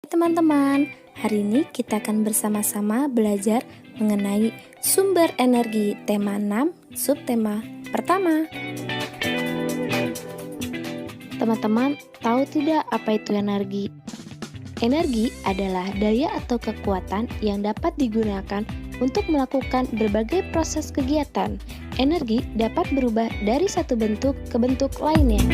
Teman-teman, hari ini kita akan bersama-sama belajar mengenai sumber energi tema 6, subtema pertama. Teman-teman, tahu tidak apa itu energi? Energi adalah daya atau kekuatan yang dapat digunakan untuk melakukan berbagai proses kegiatan. Energi dapat berubah dari satu bentuk ke bentuk lainnya.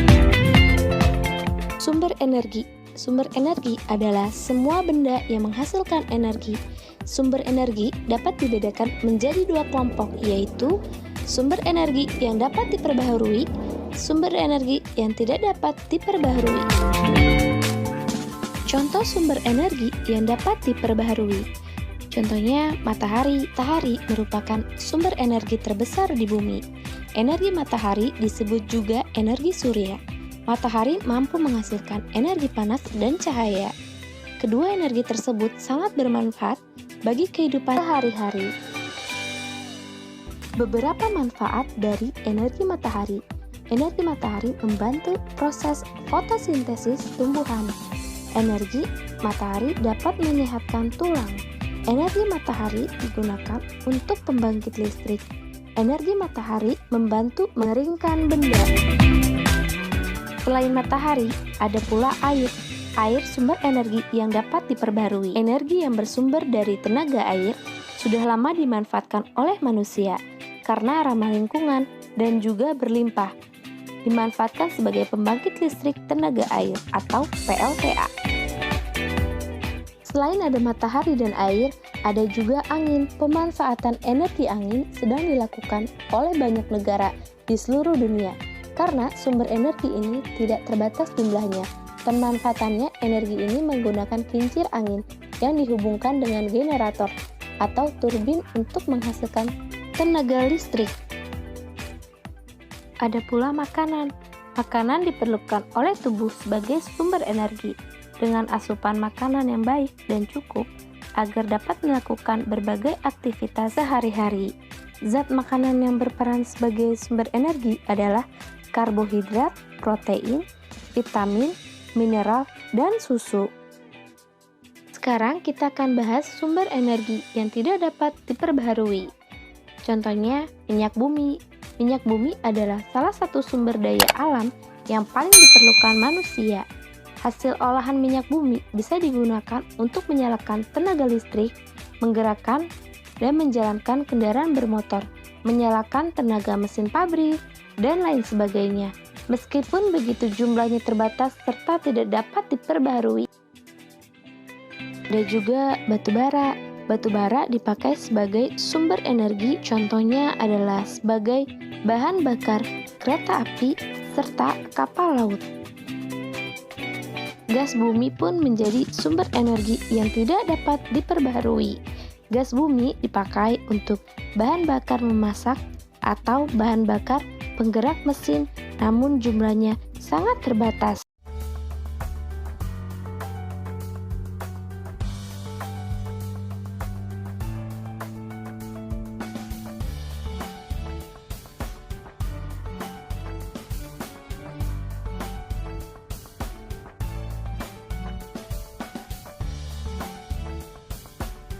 Sumber energi adalah semua benda yang menghasilkan energi. Sumber energi dapat dibedakan menjadi dua kelompok, yaitu sumber energi yang dapat diperbaharui, sumber energi yang tidak dapat diperbaharui. Contoh sumber energi yang dapat diperbaharui. Contohnya matahari. Matahari merupakan sumber energi terbesar di bumi. Energi matahari disebut juga energi surya. Matahari mampu menghasilkan energi panas dan cahaya. Kedua energi tersebut sangat bermanfaat bagi kehidupan sehari-hari. Beberapa manfaat dari energi matahari. Energi matahari membantu proses fotosintesis tumbuhan. Energi matahari dapat menyehatkan tulang. Energi matahari digunakan untuk pembangkit listrik. Energi matahari membantu mengeringkan benda. Selain matahari, ada pula air. Air sumber energi yang dapat diperbarui. Energi yang bersumber dari tenaga air sudah lama dimanfaatkan oleh manusia karena ramah lingkungan dan juga berlimpah. Dimanfaatkan sebagai pembangkit listrik tenaga air atau PLTA. Selain ada matahari dan air, ada juga angin. Pemanfaatan energi angin sedang dilakukan oleh banyak negara di seluruh dunia. Karena sumber energi ini tidak terbatas jumlahnya. Pemanfaatannya, energi ini menggunakan kincir angin yang dihubungkan dengan generator atau turbin untuk menghasilkan tenaga listrik. Ada pula makanan. Makanan diperlukan oleh tubuh sebagai sumber energi dengan asupan makanan yang baik dan cukup agar dapat melakukan berbagai aktivitas sehari-hari. Zat makanan yang berperan sebagai sumber energi adalah karbohidrat, protein, vitamin, mineral, dan susu. Sekarang kita akan bahas sumber energi yang tidak dapat diperbaharui. Contohnya, minyak bumi. Minyak bumi adalah salah satu sumber daya alam yang paling diperlukan manusia. Hasil olahan minyak bumi bisa digunakan untuk menyalakan tenaga listrik, menggerakkan dan menjalankan kendaraan bermotor, menyalakan tenaga mesin pabrik, dan lain sebagainya. Meskipun begitu jumlahnya terbatas serta tidak dapat diperbaharui. Ada juga batu bara. Batu bara dipakai sebagai sumber energi, contohnya adalah sebagai bahan bakar kereta api serta kapal laut. Gas bumi pun menjadi sumber energi yang tidak dapat diperbaharui. Gas bumi dipakai untuk bahan bakar memasak atau bahan bakar penggerak mesin, namun jumlahnya sangat terbatas.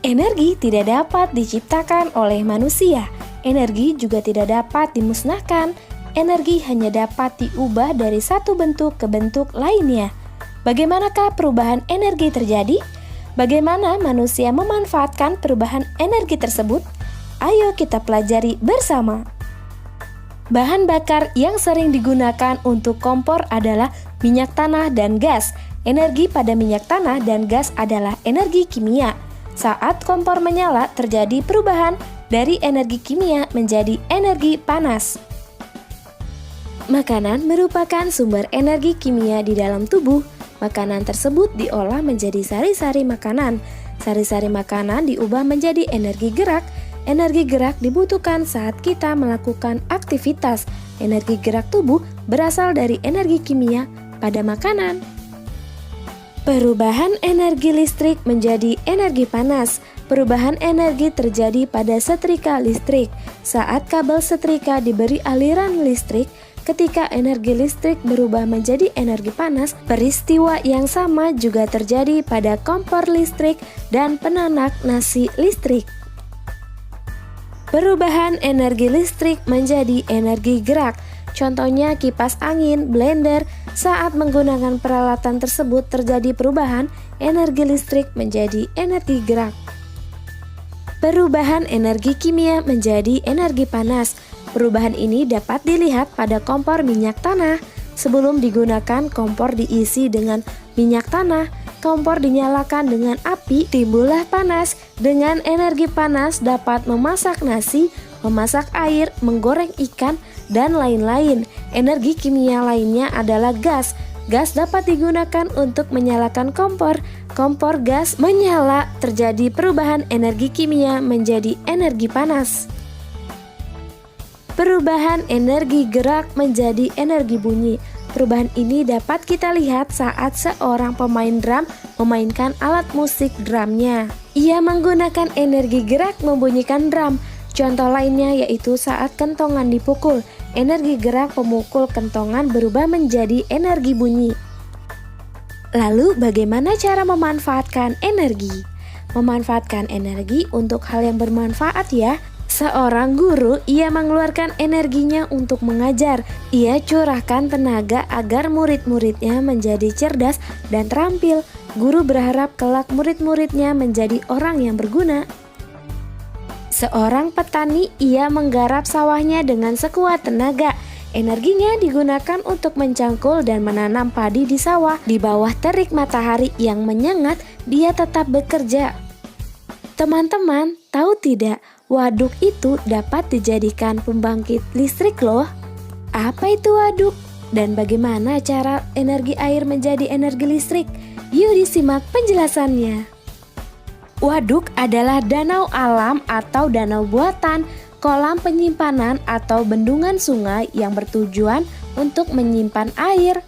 Energi tidak dapat diciptakan oleh manusia. Energi juga tidak dapat dimusnahkan. Energi hanya dapat diubah dari satu bentuk ke bentuk lainnya. Bagaimanakah perubahan energi terjadi? Bagaimana manusia memanfaatkan perubahan energi tersebut? Ayo kita pelajari bersama. Bahan bakar yang sering digunakan untuk kompor adalah minyak tanah dan gas. Energi pada minyak tanah dan gas adalah energi kimia. Saat kompor menyala, terjadi perubahan dari energi kimia menjadi energi panas. Makanan merupakan sumber energi kimia di dalam tubuh. Makanan tersebut diolah menjadi sari-sari makanan. Sari-sari makanan diubah menjadi energi gerak. Energi gerak dibutuhkan saat kita melakukan aktivitas. Energi gerak tubuh berasal dari energi kimia pada makanan. Perubahan energi listrik menjadi energi panas. Perubahan energi terjadi pada setrika listrik. Saat kabel setrika diberi aliran listrik, Ketika energi listrik berubah menjadi energi panas, peristiwa yang sama juga terjadi pada kompor listrik dan penanak nasi listrik. Perubahan energi listrik menjadi energi gerak. Contohnya kipas angin, blender. Saat menggunakan peralatan tersebut terjadi perubahan energi listrik menjadi energi gerak. Perubahan energi kimia menjadi energi panas. Perubahan ini dapat dilihat pada kompor minyak tanah. Sebelum digunakan, kompor diisi dengan minyak tanah. Kompor dinyalakan dengan api, timbullah panas. Dengan energi panas dapat memasak nasi, memasak air, menggoreng ikan, dan lain-lain. Energi kimia lainnya adalah gas. Gas dapat digunakan untuk menyalakan kompor. Kompor gas menyala, terjadi perubahan energi kimia menjadi energi panas. Perubahan energi gerak menjadi energi bunyi. Perubahan ini dapat kita lihat saat seorang pemain drum memainkan alat musik drumnya. Ia menggunakan energi gerak membunyikan drum. Contoh lainnya yaitu saat kentongan dipukul. Energi gerak pemukul kentongan berubah menjadi energi bunyi. Lalu bagaimana cara memanfaatkan energi? Memanfaatkan energi untuk hal yang bermanfaat ya. Seorang guru, ia mengeluarkan energinya untuk mengajar. Ia curahkan tenaga agar murid-muridnya menjadi cerdas dan terampil. Guru berharap kelak murid-muridnya menjadi orang yang berguna. Seorang petani, ia menggarap sawahnya dengan sekuat tenaga. Energinya digunakan untuk mencangkul dan menanam padi di sawah. Di bawah terik matahari yang menyengat, dia tetap bekerja. Teman-teman, tahu tidak? Waduk itu dapat dijadikan pembangkit listrik loh. Apa itu waduk? Dan bagaimana cara energi air menjadi energi listrik? Yuk disimak penjelasannya. Waduk adalah danau alam atau danau buatan, kolam penyimpanan atau bendungan sungai yang bertujuan untuk menyimpan air.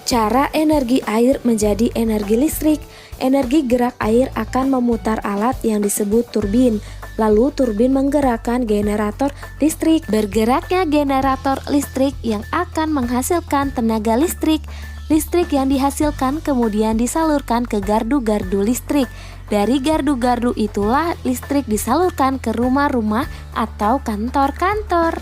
Cara energi air menjadi energi listrik. Energi gerak air akan memutar alat yang disebut turbin. Lalu turbin menggerakkan generator listrik. Bergeraknya generator listrik yang akan menghasilkan tenaga listrik. Listrik yang dihasilkan kemudian disalurkan ke gardu-gardu listrik. Dari gardu-gardu itulah listrik disalurkan ke rumah-rumah atau kantor-kantor.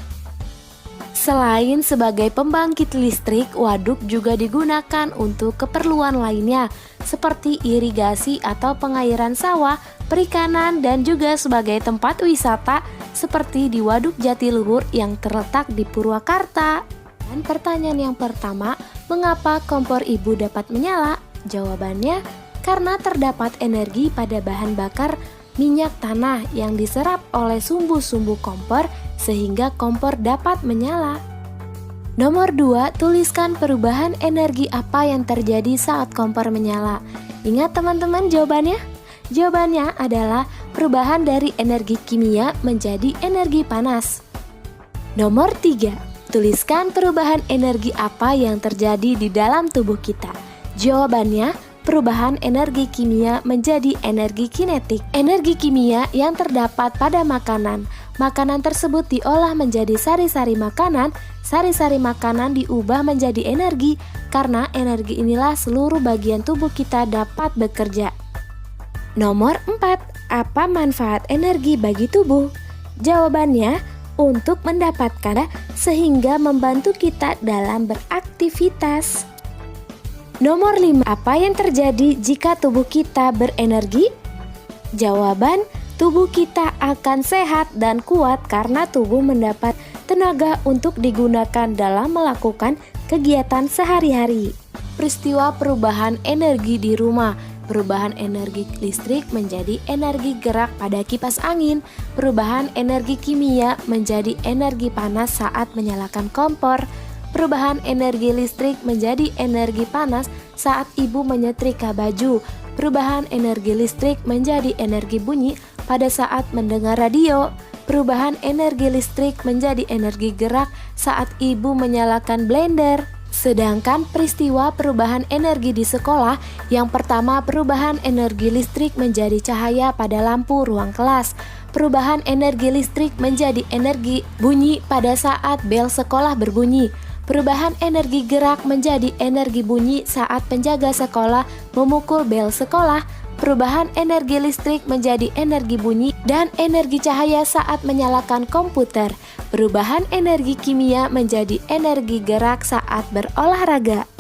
Selain sebagai pembangkit listrik, waduk juga digunakan untuk keperluan lainnya seperti irigasi atau pengairan sawah, perikanan, dan juga sebagai tempat wisata seperti di Waduk Jatiluhur yang terletak di Purwakarta. Dan pertanyaan yang pertama, mengapa kompor ibu dapat menyala? Jawabannya, karena terdapat energi pada bahan bakar minyak tanah yang diserap oleh sumbu-sumbu kompor sehingga kompor dapat menyala. Nomor 2, tuliskan perubahan energi apa yang terjadi saat kompor menyala. Ingat teman-teman jawabannya? Jawabannya adalah perubahan dari energi kimia menjadi energi panas. Nomor 3, tuliskan perubahan energi apa yang terjadi di dalam tubuh kita. Jawabannya, perubahan energi kimia menjadi energi kinetik. Energi kimia yang terdapat pada makanan. Makanan tersebut diolah menjadi sari-sari makanan. Sari-sari makanan diubah menjadi energi karena energi inilah seluruh bagian tubuh kita dapat bekerja. Nomor 4, apa manfaat energi bagi tubuh? Jawabannya, untuk mendapatkan sehingga membantu kita dalam beraktivitas. Nomor 5, apa yang terjadi jika tubuh kita berenergi? Jawaban, tubuh kita akan sehat dan kuat karena tubuh mendapat tenaga untuk digunakan dalam melakukan kegiatan sehari-hari. Peristiwa perubahan energi di rumah. Perubahan energi listrik menjadi energi gerak pada kipas angin. Perubahan energi kimia menjadi energi panas saat menyalakan kompor. Perubahan energi listrik menjadi energi panas saat ibu menyetrika baju. Perubahan energi listrik menjadi energi bunyi pada saat mendengar radio. Perubahan energi listrik menjadi energi gerak saat ibu menyalakan blender. Sedangkan peristiwa perubahan energi di sekolah, yang pertama perubahan energi listrik menjadi cahaya pada lampu ruang kelas. Perubahan energi listrik menjadi energi bunyi pada saat bel sekolah berbunyi. Perubahan energi gerak menjadi energi bunyi saat penjaga sekolah memukul bel sekolah. Perubahan energi listrik menjadi energi bunyi dan energi cahaya saat menyalakan komputer. Perubahan energi kimia menjadi energi gerak saat berolahraga.